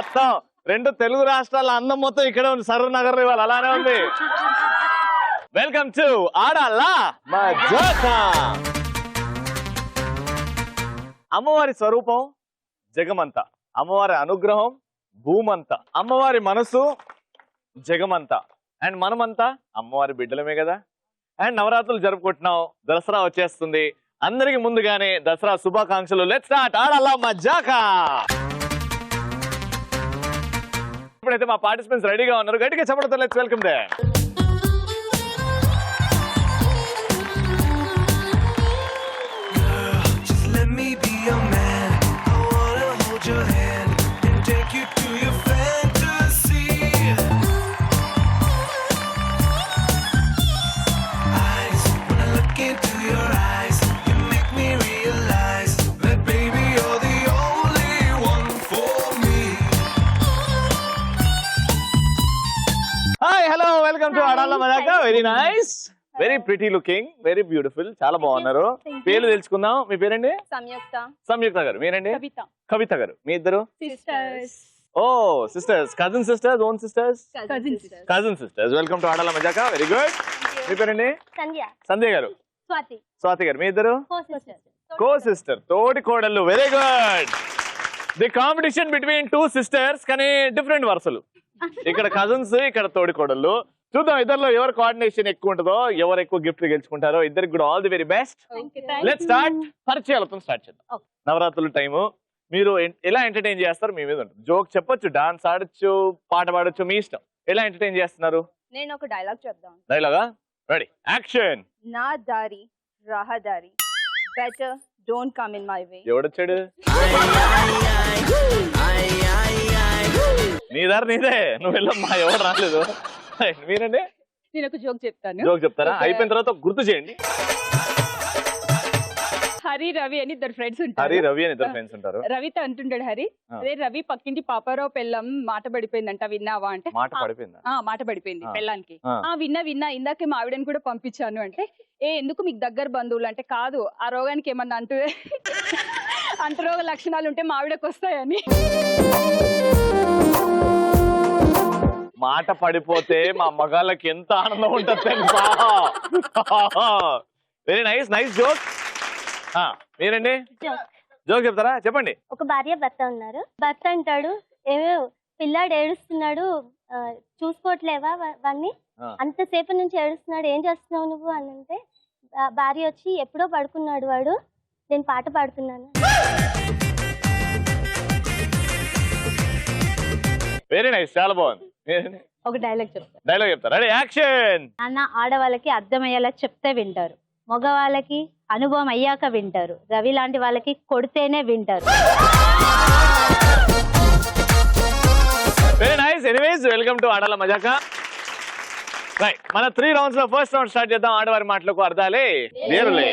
మొత్తం 2 తెలుగు రాష్ట్రాల అందం మొత్తం ఇక్కడ ఉంది. సరూర్ నగర్ ఇవాళ అలానే ఉంది. Welcome to Aadala Majaka. అమ్మవారి స్వరూపం జగమంత, అమ్మవారి అనుగ్రహం భూమంత, అమ్మవారి మనసు జగమంత, అండ్ మనమంతా అమ్మవారి బిడ్డలమే కదా. అండ్ నవరాత్రులు జరుపుకుంటున్నాం, దసరా వచ్చేస్తుంది. అందరికి ముందుగానే దసరా శుభాకాంక్షలు. Let's start Aadala Majaka. ఇప్పుడైతే మా పార్టిసిపెంట్స్ రెడీగా ఉన్నారు, గట్టిగా చెప్పడంతో let's welcome them. Welcome to Aadala Majaka. Very nice, very pretty looking, very beautiful, చాలా బాగున్నారు. పేర్లు తెలుసుకుందాం. మీ పేరండి? సంయుక్త. సంయుక్త గారు. మీరండి? కవిత. కవిత గారు. మీ ఇద్దరు? సిస్టర్స్. ఓ sisters, cousin sisters, own sisters, cousin sisters. Welcome to Aadala Majaka. Very good. మీ పేరండి? సంధ్య. సంధ్య గారు. స్వాతి. స్వాతి గారు. మీ ఇద్దరు? కో సిస్టర్, తోటి కోడళ్ళు. Very good. The competition between 2 sisters, కానీ డిఫరెంట్ వరుసలు. ఇక్కడ కజిన్స్, ఇక్కడ తోడి కోడళ్ళు. చూద్దాం ఇద్దరులో ఎవరు కోఆర్డినేషన్ ఎక్కువ ఉంటుందో, ఎవరు ఎక్కువ గిఫ్ట్ గెలుచుకుంటారో. ఇద్దరికి కూడా all the very best. Let's start. పరిచయాలతో స్టార్ట్ చేద్దాం. నవరాత్రుల టైము, మీరు ఎలా ఎంటర్టైన్ చేస్తారు మీ మీద ఉంటుంది. జోక్ చెప్పొచ్చు, డాన్స్ ఆడొచ్చు, పాట పాడొచ్చు, మీ ఇష్టం. ఎలా ఎంటర్టైన్ చేస్తున్నారు? నేను ఒక డైలాగ్ చెప్దాం. డైలాగా? Ready, action. నా దారి రహదారి, better don't come in my way. ఎవడొచ్చాడు? నీ దారి నీదే, నువ్వు వెళ్ళమ్మా, ఎవరు రాలేదు. మీరండి? నేను ఒక జోక్ చెప్తాను. జోక్ చెప్తారా? అయిపోయిన తర్వాత గుర్తు చేయండి. హరి రవి అని ఇద్దరు ఫ్రెండ్స్ ఉంటారు. హరి రవి అని ఇద్దరు ఫ్రెండ్స్ ఉంటారు. రవితో అంటుంటాడు హరి, అదే రవి పక్కింటి పాపారావు పెళ్ళం మాట పడిపోయిందంట, విన్నావా అంటే. మాట పడిపోయిందా? మాట పడిపోయింది పెళ్ళానికి. విన్నా ఇందాకే మా ఆవిడని కూడా పంపించాను అంటే, ఎందుకు మీకు దగ్గర బంధువులు అంటే, కాదు ఆ రోగానికి ఏమన్నా అంటురోగ లక్షణాలు ఉంటే మా ఆవిడకి వస్తాయని. మాట పడిపోతే మా మగాళ్ళకి ఎంత ఆనందం ఉంటుంది తెలుసా. Very nice, nice joke. మీరండి? జోక్ చెప్తారా? చెప్పండి. ఒక భార్య భర్త ఉన్నారు. భర్త అంటాడు, ఏమో పిల్లాడు ఏడుస్తున్నాడు, చూసుకోవట్లేవా వాడిని, అంతసేపు నుంచి ఏడుస్తున్నాడు, ఏం చేస్తున్నావు నువ్వు అని అంటే, భార్య వచ్చి, ఎప్పుడో పడుకున్నాడు వాడు, నేను పాట పాడుతున్నాను. వెరీ నైస్, చాలా బాగుంది. ఒక డైలాగ్ చెప్తాను. డైలాగ్ చెప్తారా? Ready, action. అన్న ఆడవాళ్ళకి అర్థమయ్యేలా చెప్తే వింటారు, మగవాళ్ళకి అనుభవం అయ్యాక వింటారు, రవి లాంటి వాళ్ళకి కొడితేనే వింటారు. Very nice. Anyways, welcome to Aadala Majaka. Right, మన 3 రౌండ్స్ లో ఫస్ట్ రౌండ్ స్టార్ట్ చేద్దాం. ఆడవారి మాటలకు అర్థాలే వేరులే.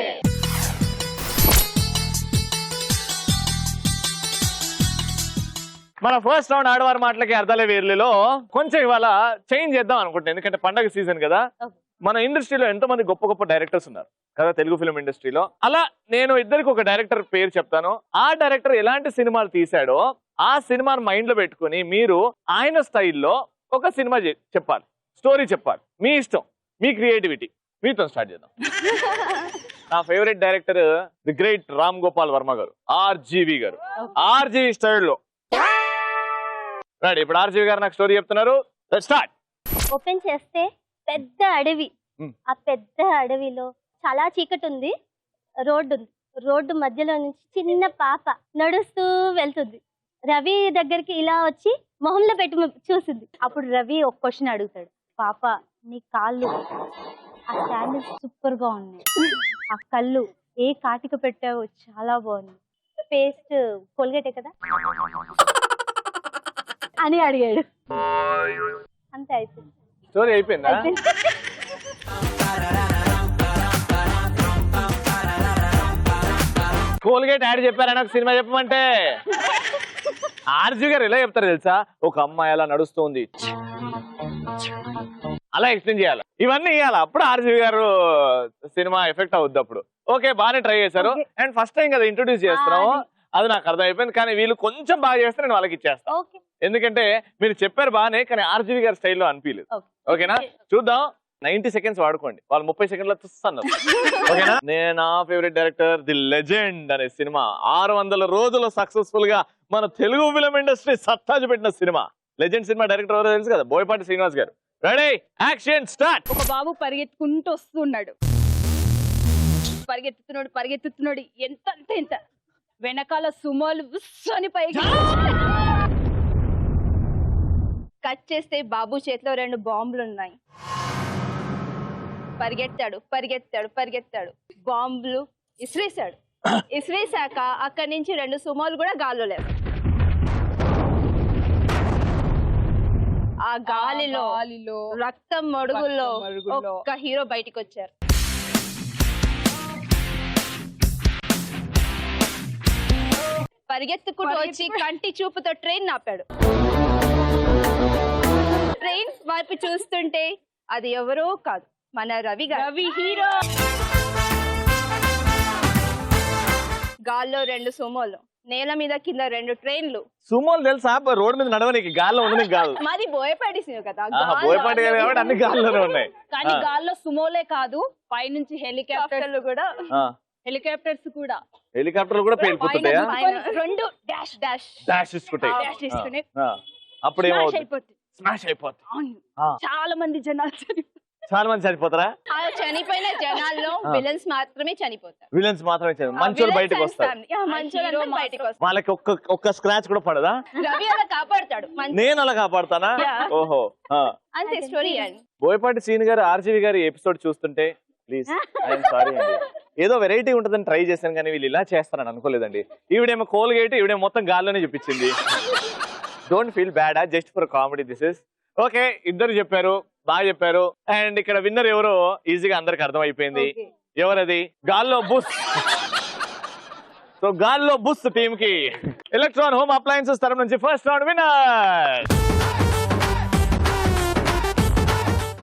మన ఫస్ట్ రౌండ్ ఆడవారి మాటలకి అర్థాలే వేర్లలో కొంచెం ఇవాళ చేంజ్ చేద్దాం అనుకుంటున్నాను. ఎందుకంటే పండగ సీజన్ కదా. మన ఇండస్ట్రీలో ఎంతో మంది గొప్ప గొప్ప డైరెక్టర్స్ ఉన్నారు కదా, తెలుగు ఫిల్మ్ ఇండస్ట్రీలో. అలా నేను ఇద్దరికి ఒక డైరెక్టర్ పేరు చెప్తాను. ఆ డైరెక్టర్ ఎలాంటి సినిమాలు తీశాడో ఆ సినిమాను మైండ్ లో పెట్టుకుని మీరు ఆయన స్టైల్లో ఒక సినిమా చెప్పాలి, స్టోరీ చెప్పాలి. మీ ఇష్టం, మీ క్రియేటివిటీ. మీతో స్టార్ట్ చేద్దాం. నా favourite director the great Ram Gopal Varma గారు, ఆర్జీవి గారు. ఆర్జీవి స్టైల్లో రెడీ. ఇప్పుడు ఆర్జీవి గారు నాకు స్టోరీ చెప్తున్నారు. స్టార్ట్. ఓపెన్ చేస్తే పెద్ద అడవి. ఆ పెద్ద అడవిలో చాలా చీకటి ఉంది, రోడ్డు ఉంది. రోడ్డు మధ్యలో నుంచి చిన్న పాప నడుస్తూ వెళ్తుంది. రవి దగ్గరికి ఇలా వచ్చి మొహంలో పెట్టి చూసింది. అప్పుడు రవి ఒక క్వశ్చన్ అడుగుతాడు, పాప నీ కాళ్ళు, ఆ శాండిల్స్ సూపర్ గా ఉన్నాయి, ఆ కళ్ళు ఏ కాటిక పెట్టావో చాలా బాగుంది, పేస్ట్ కోల్గేటే కదా అని అడిగాడు. అంతే, అయిపోయింది. స్టోరీ అయిపోయిందా? కోల్గేట్ యాడ్ చెప్పారా నాకు సినిమా చెప్పమంటే? ఆర్జీ గారు ఎలా చెప్తారు తెలుసా? ఒక అమ్మాయి అలా నడుస్తుంది, అలా ఎక్స్ప్లెయిన్ చేయాలి, ఇవన్నీ ఇవ్వాలి. అప్పుడు ఆర్జీ గారు సినిమా ఎఫెక్ట్ అవుద్ది. అప్పుడు ఓకే, బాగానే ట్రై చేశారు. అండ్ ఫస్ట్ టైం కదా ఇంట్రొడ్యూస్ చేస్తున్నాము, అది నాకు అర్థమైపోయింది. కానీ వీళ్ళు కొంచెం బాగా చేస్తే నేను వాళ్ళకి ఇచ్చేస్తాను. ఎందుకంటే మీరు చెప్పారు బానే, కానీ ఆర్జీవి గారి స్టైల్లో అనిపించలేదు. ఓకేనా, చూద్దాం. 90 సెకండ్స్ వాడుకోండి, వాళ్ళు 30 సెకండ్ల తుస్తున్నారు. ఓకేనా. నేను నా ఫేవరెట్ డైరెక్టర్ ది లెజెండ్ అనే సినిమా 600 రోజులు సక్సెస్ఫుల్ గా మన తెలుగు ఫిల్మ్ ఇండస్ట్రీ సత్తాజు పెట్టిన సినిమా. లెజెండ్ సినిమా డైరెక్టర్ ఎవరో తెలుసు కదా, బోయపాటి శ్రీనివాస్ గారు. Ready, action, start. ఒక బాబు పరిగెత్తుకుంటూ వస్తున్నాడు, పరిగెత్తుతున్నాడు ఎంత అంటే ఎంత, వెనకాల సుమోలు అని పైకి కట్ చేస్తే బాబు చేతిలో 2 బాంబులు ఉన్నాయి. పరిగెత్తాడు, బాంబులు ఇసిరేశాక అక్కడి నుంచి 2 సుమోలు కూడా గాల్లో లేవు. ఆ గాలిలో రక్తం మడుగుల్లో ఒక్క హీరో బయటికి వచ్చారు. పరిగెత్తుకుంటూ వచ్చి కంటి చూపుతో ట్రైన్ ఆపాడు. ట్రైన్ వైపు చూస్తుంటే అది ఎవరో కాదు, మన రవి హీరో. గాల్లో 2 సుమోలు, నేల మీద కింద 2 ట్రైన్లు. సుమోలు తెలుసా, రోడ్ మీద నడవనికి, గాల్లో ఉండడానికి కాదు. మాది బోయపాటి కదా, బోయపాటి కాబట్టి అన్ని గాల్లోనే ఉన్నాయి. కానీ గాల్లో సుమోలే కాదు, పైనుంచి హెలికాప్టర్లు కూడా, హెలికాప్టర్లు కూడా పేలిపోతుంటాయా? 2 డాష్ ఇస్తుంటాయి. అప్పుడు ఏమవుతుంది? స్మాష్ అయిపోతుంది. చాలా మంది చనిపోతారా? చనిపోయిన జనాల్లో విలన్స్ మాత్రమే చనిపోతారు. మంచోళ్ళు బయటకు వస్తారు. వాళ్ళకి ఒక్క స్క్రాచ్ కూడా పడదా? రవి అలా కాపాడతాడు, నేను అలా కాపాడతానా? ఓహో, అంతే స్టోరీ. బోయపాటి శ్రీని గారు ఆర్జీవి గారి ఎపిసోడ్ చూస్తుంటే ప్లీజ్ ఐఎమ్ సారీ అండి, ఏదో వెరైటీ ఉంటుందని ట్రై చేశాను, కానీ వీళ్ళు ఇలా చేస్తారని అనుకోలేదండి. ఈవిడేమో కోల్గేట్, ఈవిడేమో మొత్తం గాల్లోనే చూపించింది. Don't feel bad, just for comedy this is. Okay, ఇద్దరు చెప్పారు, బాగా చెప్పారు. అండ్ ఇక్కడ విన్నర్ ఎవరో ఈజీగా అందరికి అర్థం అయిపోయింది. ఎవరది? గాల్లో బుస్. సో గాల్లో బుస్ టీమ్ కి ఎలక్ట్రాన్ హోమ్ అప్లయన్సెస్ తరఫు నుంచి first round winner.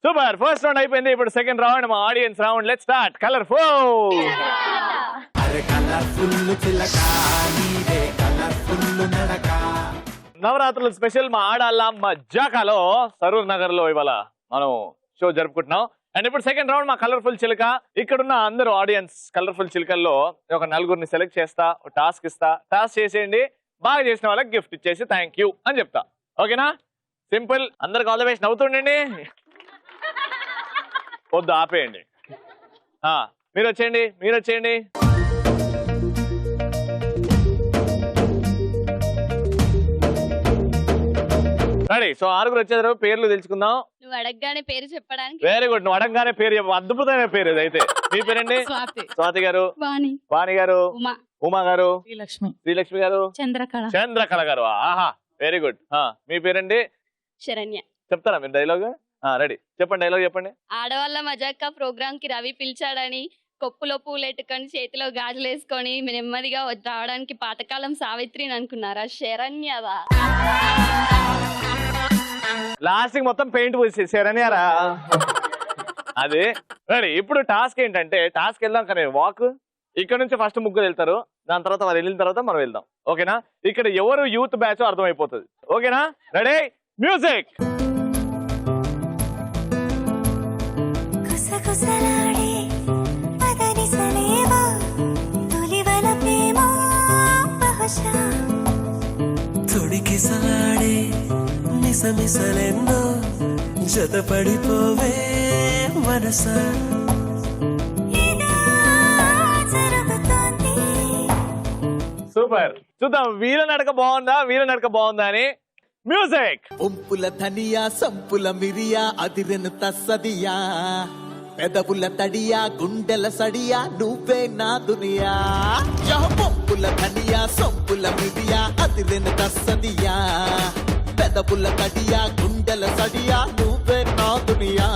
Super, first round అయిపోయింది. ఇప్పుడు సెకండ్ రౌండ్, మా audience round. Let's start. Colourful. నవరాత్రులు స్పెషల్ మా ఆడాళ్ళ మజాకాలో సరూర్ నగర్ లో ఇవాళ మనం షో జరుపుకుంటున్నాం. అండ్ ఇప్పుడు సెకండ్ రౌండ్ మా కలర్ఫుల్ చిలుక. ఇక్కడున్న అందరూ ఆడియన్స్ కలర్ఫుల్ చిలుకల్లో ఒక 4 సెలెక్ట్ చేస్తా, టాస్క్ ఇస్తా. టాస్క్ చేసేయండి, బాగా చేసిన వాళ్ళకి గిఫ్ట్ ఇచ్చేసి థ్యాంక్ యూ అని చెప్తా. ఓకేనా? సింపుల్. అందరికి ఆల్ ద బెస్ట్. నవ్వుతుండండి, వద్దు ఆపేయండి. మీరు వచ్చేయండి. రెడీ. సో 6 వచ్చేదారు, పేర్లు తెలుసుకుందాం. నువ్వు అడగగానే పేరు చెప్పడానికి. వెరీ గుడ్, నువ్వు అడగగానే పేరు చెప్పు. అద్భుతమైన పేరు ఇది. అయితే మీ పేరండి? స్వాతి గారు. వాణి గారు. ఉమా గారు. శ్రీలక్ష్మి గారు. చంద్రకళ గారు. ఆహా, వెరీ గుడ్. మీ పేరండి? శరణ్య. చెప్తారా మీరు డైలాగ్? రెడీ, చెప్పండి. డైలాగ్ చెప్పండి. ఆడవాళ్ళ మజాక ప్రోగ్రామ్ కి రవి పిలిచాడని కొప్పులో పూలెట్టుకొని చేతిలో గాజులు వేసుకొని నెమ్మదిగా రావడానికి పాతకాలం సావిత్రిని అనుకున్నారా? శరణ్యదా? లాస్ట్ మొత్తం పెయింట్ పూసేసారనియారా? అదే. రెడీ. ఇప్పుడు టాస్క్ ఏంటంటే, టాస్క్ వెళ్దాం కానీ వాక్. ఇక్కడ నుంచి ఫస్ట్ ముగ్గురు వెళ్తారు, దాని తర్వాత వాళ్ళు వెళ్ళిన తర్వాత మనం వెళ్దాం. ఓకేనా? ఇక్కడ ఎవరు యూత్ బ్యాచ్ అర్థమైపోతుంది. ఓకేనా? Ready, music. మిసమిసలెన్నో జతపడిపోవే మనసా. సూపర్. చూద్దాం వీర నడక బాగుందా అని. మ్యూజిక్. ఒంపుల ధనియా సంపుల మిరియా అదిరెను తస్సదియా, పెదవుల తడియా గుండెల సడియా నువ్వే నా దునియా. ఒంపుల ధనియా సంపుల మిరియా అదిరెను తస్సదియా, పెదవుల తడియా గుండెల సడియా నువ్వే నా దునియా.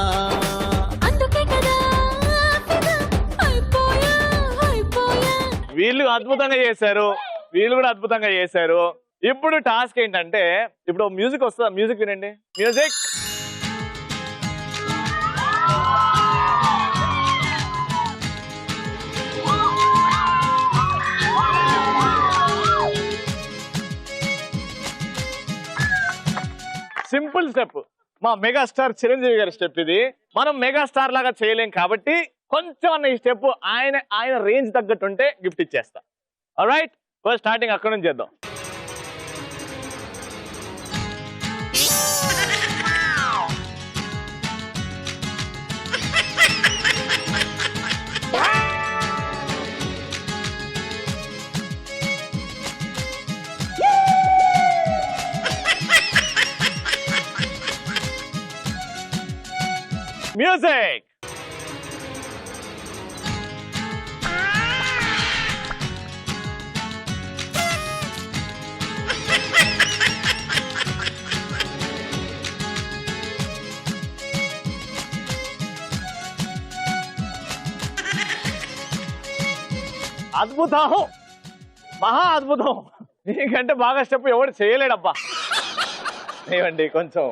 వీళ్ళు అద్భుతంగా చేశారు, వీళ్ళు కూడా అద్భుతంగా చేశారు. ఇప్పుడు టాస్క్ ఏంటంటే, ఇప్పుడు మ్యూజిక్ వస్తుందా? మ్యూజిక్ వినండి. మ్యూజిక్. సింపుల్ స్టెప్, మా మెగాస్టార్ చిరంజీవి గారి స్టెప్ ఇది. మనం మెగాస్టార్ లాగా చేయలేం కాబట్టి కొంచెం అన్న ఈ స్టెప్ ఆయన రేంజ్ తగ్గట్టు ఉంటే గిఫ్ట్ ఇచ్చేస్తా. ఆల్రైట్, ఫస్ట్ స్టార్టింగ్ అక్కడ నుంచి చేద్దాం. మ్యూజిక్. అద్భుతం, మహా అద్భుతం. నీకంటే బాగా స్టెప్ ఎవడు చేయలేడబ్బా. ఏమండి కొంచెం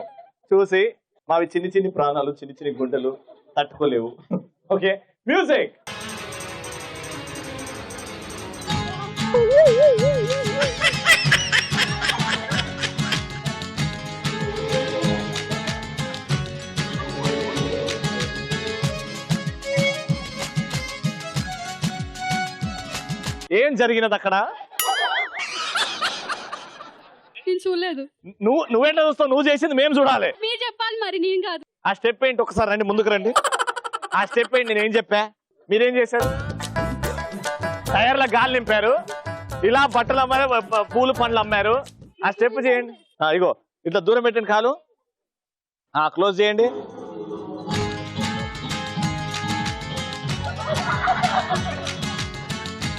చూసి, మావి చిన్ని చిన్ని ప్రాణాలు, చిన్ని చిన్ని గుండెలు తట్టుకోలేవు. Okay, music. ఏం జరిగినది అక్కడ? నేను చూడలేదు. నువ్వేంటో చూస్తావు, నువ్వు చేసింది మేము చూడాలి. మీరు చెప్పాలి మరి, నేను కాదు. ఆ స్టెప్ ఏంటి ఒకసారి రండి, ముందుకు రండి. ఆ స్టెప్ ఏంటి, నేనేం చెప్పా, మీరేం చేశారు? టైర్ల గాలి నింపారు, ఇలా బట్టలు అమ్మారు, పూలు పండ్లు అమ్మారు. ఆ స్టెప్ చేయండి. ఇగో ఇట్లా దూరం పెట్టండి కాలు, క్లోజ్ చేయండి.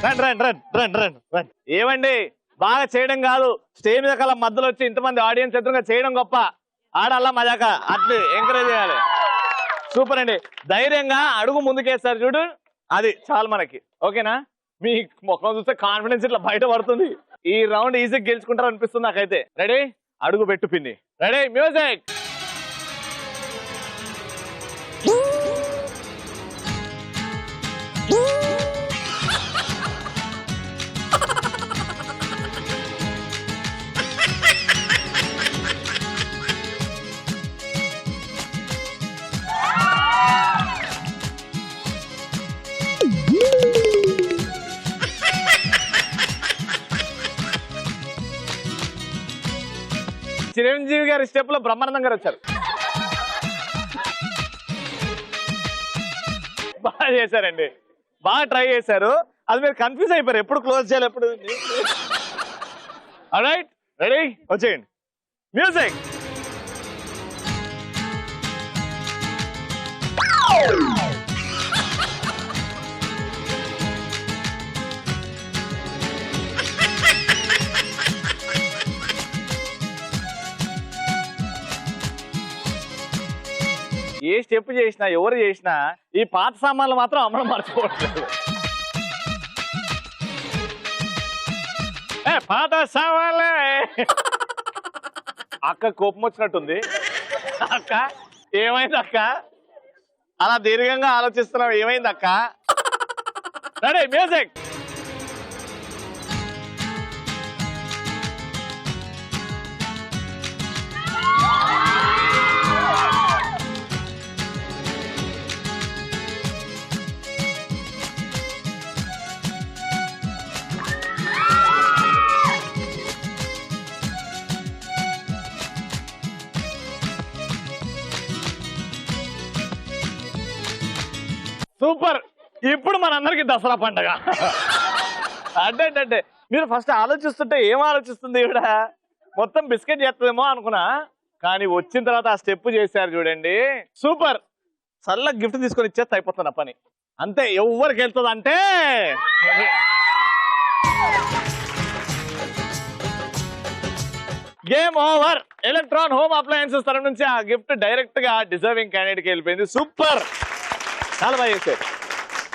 రండి రండి రండి రండి రండి రండి. ఏమండి, బాగా చేయడం కాదు, స్టేజ్ మీద కల మధ్యలో వచ్చి ఇంతమంది ఆడియన్స్ ఎదురుగా చేయడం గొప్ప. ఆడాలా మజాక, అట్లా ఎంకరేజ్ చేయాలి. సూపర్ అండి, ధైర్యంగా అడుగు ముందుకేస్తారు చూడు, అది చాలు మనకి. ఓకేనా? మీ ముఖం చూస్తే కాన్ఫిడెన్స్ ఇట్లా బయట పడుతుంది. ఈ రౌండ్ ఈజీగా గెలుచుకుంటారు అనిపిస్తుంది నాకైతే. రెడీ? అడుగు పెట్టు పిన్ని. Ready, music. చిరంజీవి గారి స్టెప్ లో బ్రహ్మానందం గారు వచ్చారు. బాగా చేశారండి, బాగా ట్రై చేశారు. అది మీరు కన్ఫ్యూజ్ అయిపోయారు, ఎప్పుడు క్లోజ్ చేయాలి ఎప్పుడు. ఆల్రైట్, రెడీ, వచ్చేయండి, మ్యూజిక్. ఏ స్టెప్ చేసినా, ఎవరు చేసినా ఈ పాత సామాన్లు మాత్రం అమ్మడం మర్చిపోవట్లేదు. పాత సామాన్లే. అక్క కోపం వచ్చినట్టుంది. అక్క ఏమైంది అక్క, అలా దీర్ఘంగా ఆలోచిస్తున్నావు, ఏమైంది అక్క? Ready, music. సూపర్. ఇప్పుడు మనందరికి దసరా పండగ. అంటే మీరు ఫస్ట్ ఆలోచిస్తుంటే ఏం ఆలోచిస్తుంది ఈవిడ, మొత్తం బిస్కెట్ చేస్తుందేమో అనుకున్నా, కానీ వచ్చిన తర్వాత ఆ స్టెప్ చేశారు చూడండి, సూపర్. చల్ల గిఫ్ట్ తీసుకొని ఇచ్చేస్తే అయిపోతుంది ఆ పని. అంతే, ఎవరికి వెళ్తుంది అంటే game over. Electron home appliances తరఫు నుంచి ఆ గిఫ్ట్ డైరెక్ట్ గా డిజర్వింగ్ క్యాండిడేట్ కి వెళ్ళిపోయింది. సూపర్, చాలా బాగా చేశారు.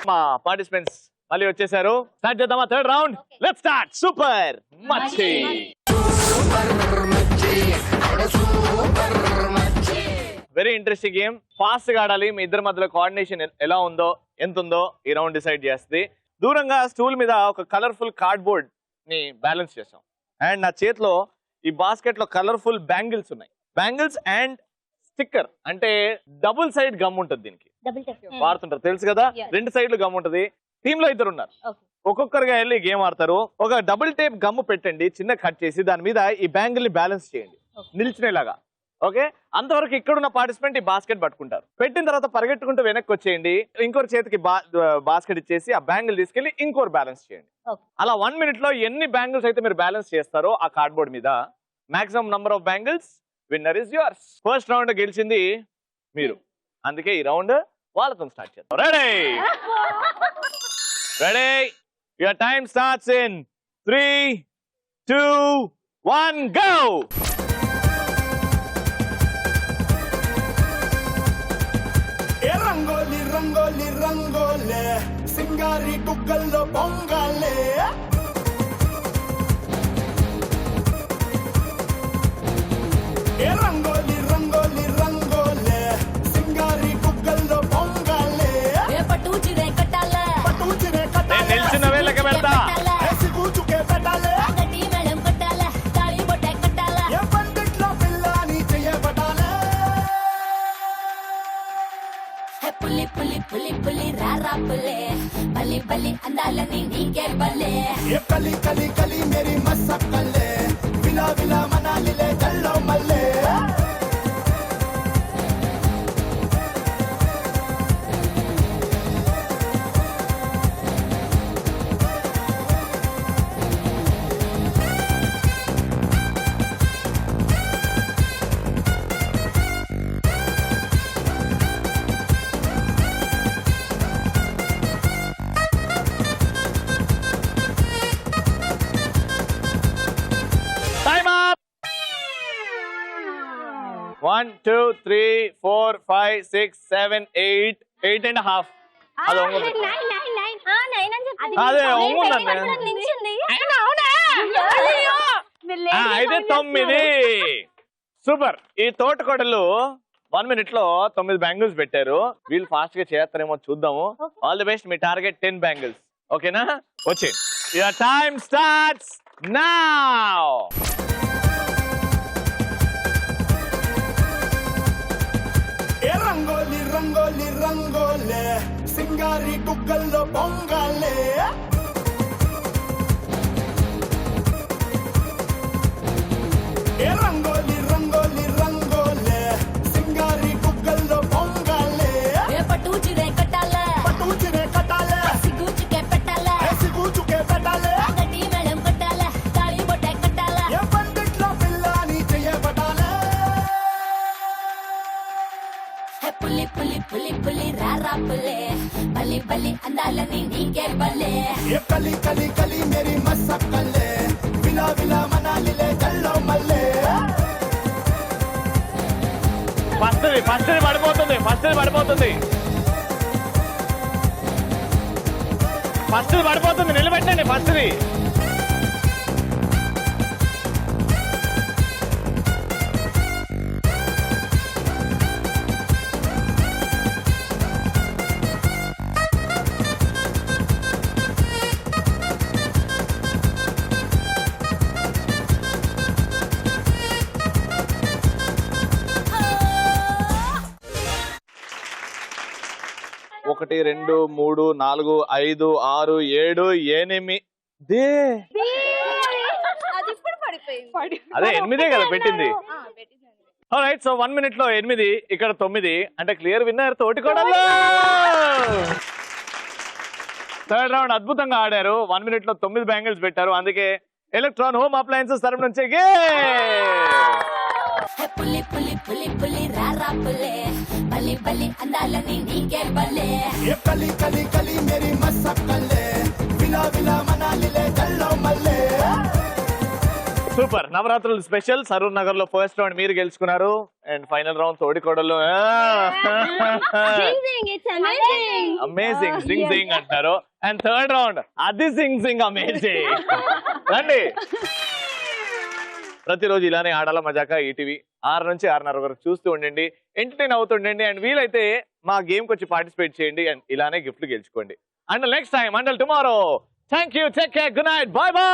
మా పార్టిసిపెంట్స్ మళ్ళీ వచ్చేసారు. స్టార్ట్ చేద్దామా third round? Let's start. Super మచ్చి. Very interesting game. ఫాస్ట్ గా ఆడాలి. మీ ఇద్దరి మధ్యలో కోఆర్డినేషన్ ఎలా ఉందో, ఎంత ఉందో ఈ రౌండ్ డిసైడ్ చేస్తుంది. దూరంగా స్టూల్ మీద ఒక కలర్ఫుల్ కార్డ్బోర్డ్ ని బ్యాలెన్స్ చేసాం. అండ్ నా చేతిలో ఈ బాస్కెట్ లో కలర్ఫుల్ బ్యాంగిల్స్ ఉన్నాయి. బ్యాంగిల్స్ అండ్ స్టిక్కర్ అంటే డబుల్ సైడ్ గమ్ ఉంటుంది దీనికి డబుల్ టెప్ వాడుతుంటారు తెలుసు కదా, Yes. 2 సైడ్లు గమ్ ఉంటది. టీమ్ లో 2 ఉన్నారు, ఓకే ఒక్కొక్కరుగా వెళ్ళి గేమ్ ఆడతారు. ఒక డబుల్ టేప్ గమ్ పెట్టండి, చిన్న కట్ చేసి దాని మీద ఈ బ్యాంగిల్ ని బ్యాలెన్స్ చేయండి నిల్చునేలాగా. ఓకే, అంతవరకు ఇక్కడున్న పార్టిసిపెంట్ ఈ బాస్కెట్ పట్టుకుంటారు. పెట్టిన తర్వాత పరిగెట్టుకుంటూ వెనక్కి వచ్చేయండి, ఇంకోటి చేతికి బాస్కెట్ ఇచ్చేసి ఆ బ్యాంగిల్ తీసుకెళ్లి ఇంకోటి బ్యాలెన్స్ చేయండి. ఓకే అలా 1 minute లో ఎన్ని బ్యాంగిల్స్ అయితే మీరు బ్యాలెన్స్ చేస్తారో ఆ కార్డ్బోర్డ్ మీద maximum number of bangles winner is yours. First round గెలిచింది మీరు, అందుకే ఈ రౌండ్ వాళ్ళతో స్టార్ట్ చేద్దాం. Ready ready, your time starts in 3, 2, 1 go. Rangoli rangoli రంగోలే సింగారి గుగ్గల్లో పొంగాలే రంగోలి రంగోలి రంగోలే సింగారి గుగ్గల్లో పొంగాలే పట్టుచిరే కట్టాల పట్టుచిరే నేను కట్టాలే నిల్చున్న వేళకి వెళ్తా. వేసి కూచుకే పెట్టాలే గట్టి మేళం కట్టాల తాళి బొట్ట కట్టాల ఏ పండిట్లో పిల్లని చేయబడాలే పులి పులి పులి పులి రారా పులే బలి బలి అందాలని నీకే బలే ఏ కలి కలి కలి మేరీ మసక్కలే విలా విలా మనాలిలే గల్లో మల్లే Time up. 1, 2, 3, 4, 5, 6, 7, 8, 8.5. అది ఒంగుంది. అదే ఒంగుందండి. అయితే 9. సూపర్. ఈ తోటకోడలు 1 minute లో 9 బ్యాంగిల్స్ పెట్టారు. వీళ్ళు ఫాస్ట్ గా చేస్తారేమో చూద్దాము. All the best. మీ టార్గెట్ 10 బ్యాంగిల్స్. ఓకేనా? వచ్చే. Your time starts now. Rangoli rangoli రంగోలే సింగారి గుగ్గల్లో పొంగాలే రంగోలి రంగోలి రంగోలే సింగారి గుగ్గల్లో పొంగాలే పట్టుచిరే కట్టాల పట్టుచిరే కట్టాలే సిగ్గుచుకే పెట్టాల వేసి కూచుకే పెట్టాలే గట్టి మేళం కట్టాల తాళి బొట్ట కట్టాల ఏ పండిట్లో పిల్లని చేయబడాలే పులి పులి పులి పులి రారా పులే బలి బలి అందాలని నీకే బలే ఏ కలి కలి కలి మేరీ మసక్కలే విలా విలా మనాలిలే గల్లో మల్లే ఫస్ట్ పడిపోతుంది. ఫస్ట్ పడిపోతుంది. నిలబెట్టండి ఫస్ట్ది. ఒకటి 2 3 4 5 6 7 8. అది ఇప్పుడు పడిపోయింది అదే 8 కదా పెట్టింది. రైట్, సో 1 minute లో 8, ఇక్కడ 9 అంటే క్లియర్ విన్నర్ తోటికోడలు. థర్డ్ రౌండ్ అద్భుతంగా ఆడారు. 1 minute లో 9 బ్యాంగిల్స్ పెట్టారు. అందుకే ఎలక్ట్రాన్ హోమ్ అప్లయన్సెస్ తరపు నుంచి పులి పులి పులి పులి రారా పులే బలి బలి అందాలని నీకే బలే ఏ కలి కలి కలి మేరీ మసక్కలే విలా విలా మనాలిలే గల్లో మల్లే. సూపర్. నవరాత్రులు స్పెషల్ సరూర్ నగర్ లో ఫస్ట్ రౌండ్ మీరు గెలుచుకున్నారు. అండ్ ఫైనల్ రౌండ్ తోడికోడలు అమేజింగ్ జింగ్ జింగ్ అంటారు. అండ్ థర్డ్ రౌండ్ అది జింగ్ జింగ్ అమేజింగ్. రండి, ప్రతిరోజు ఇలానే ఆడాల మజాక ఈటీవీ 6 నుంచి 6:30 వరకు చూస్తూ ఉండండి, ఎంటర్టైన్ అవుతుండండి. అండ్ వీలైతే మా గేమ్ కి వచ్చి పార్టిసిపేట్ చేయండి అండ్ ఇలానే గిఫ్ట్లు గెలుచుకోండి. And next time, until tomorrow. Thank you, take care, good night, bye by.